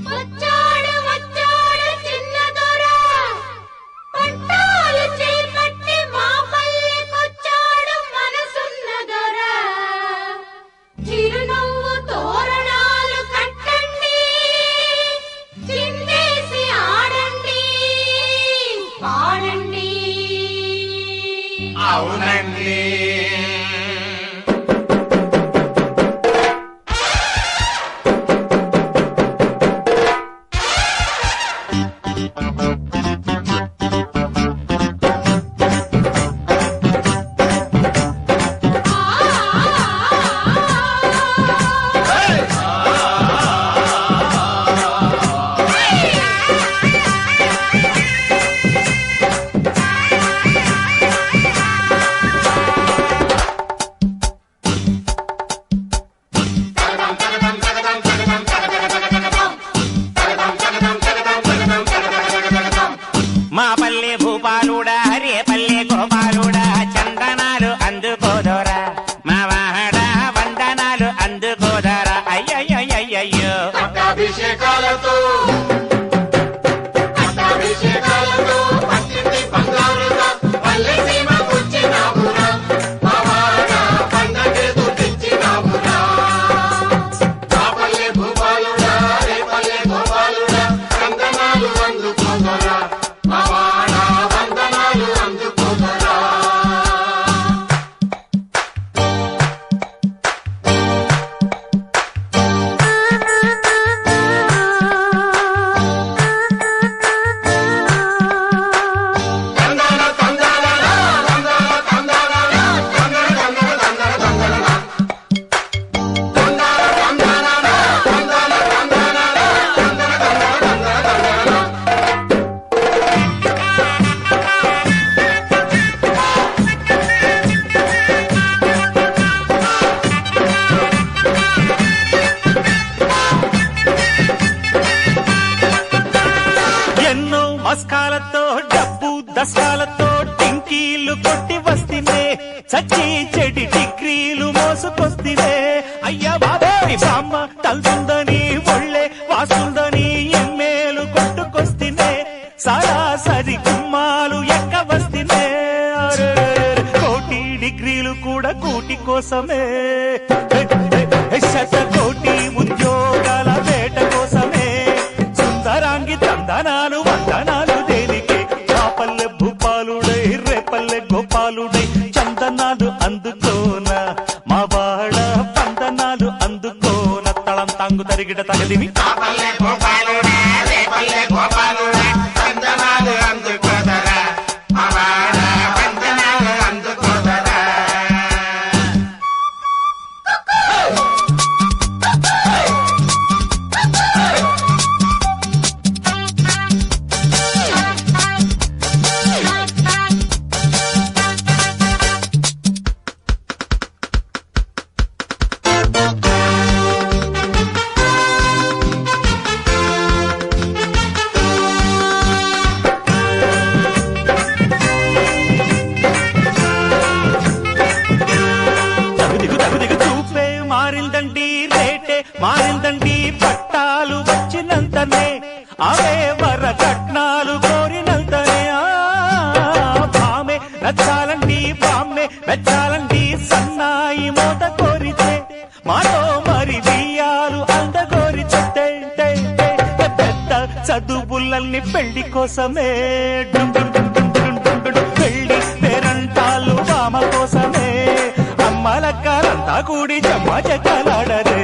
వచ్చాడు వచ్చాడు చిన్న దొర పట్టాలు చేపట్టి మా పల్లెకొచ్చాడు మనసున్న దొర చిరునవ్వు తోరణాలు కట్టండి చిందేసి ఆడండి పాడండి అవునండి మా పల్లె భూపాలుడా రే పల్లె గోపాలుడా చందనాలు అందుకోదోరా మా వాడ వందనాలు అందుకోదరా అయ్యయ్యో అభిషేకాలతో పట్టింది బంగారుగా పల్లె సీమ కూర్చినామురా మా వాడ పండగేదో తెచ్చినామురా మా పల్లె భూపాలుడా రే పల్లె గోపాలుడా చందనాలు అందుకోదరా మా వాడ వందనాలు అందుకోదరా ఎన్నో మస్కాలతో డబ్బు దశకాలతో టింకీలు కొట్టి వస్తేనే చచ్చి చెడి డిగ్రీలు మోసుకొస్తేనే అయ్యా బాబాయ్ బామ్మ తల్తుందని ఒళ్ళే వాస్తుందని ఎమ్మేలు కొట్టుకొస్తేనే సరాసరి గుమ్మాలు ఎక్క వస్తేనే కోటి డిగ్రీలు కూడా కూటి కోసమే శతకోటి ఉద్యోగాల వేట కోసమే సుందరాంగి తందనాలు వందనాలు దేనికి మా పల్లె భూపాలుడై రేపల్లె గోపాలుడై చందనాలు అందుకోన మా వాడ పందనాలు అందుకోన తళం తాంగు తరిగిట తగదిమి మా పల్లె గోపాలుడా రే పల్లె గోపాలుడా చందనాలు అందుకోదరా మా వాడ వందనాలు అందుకోదరా తగుదిగు చూపే మారిందండి రేటే మారిందండి పట్టాలు వచ్చినంతనే అవే వర కట్నాలు కోరినంతనే బామే నచ్చాలండి బామ్మే వెచ్చాలండి సన్నాయి మోత కోరితే మాతో మరి బియ్యాలు అందగోరితే పెద్ద చదువులన్నీ పెళ్లి కోసమే పెళ్లి పేరంటాలు బామ కోసమే అమ్మలక్కలంతా కూడి జమ్మ చెక్కలాడరే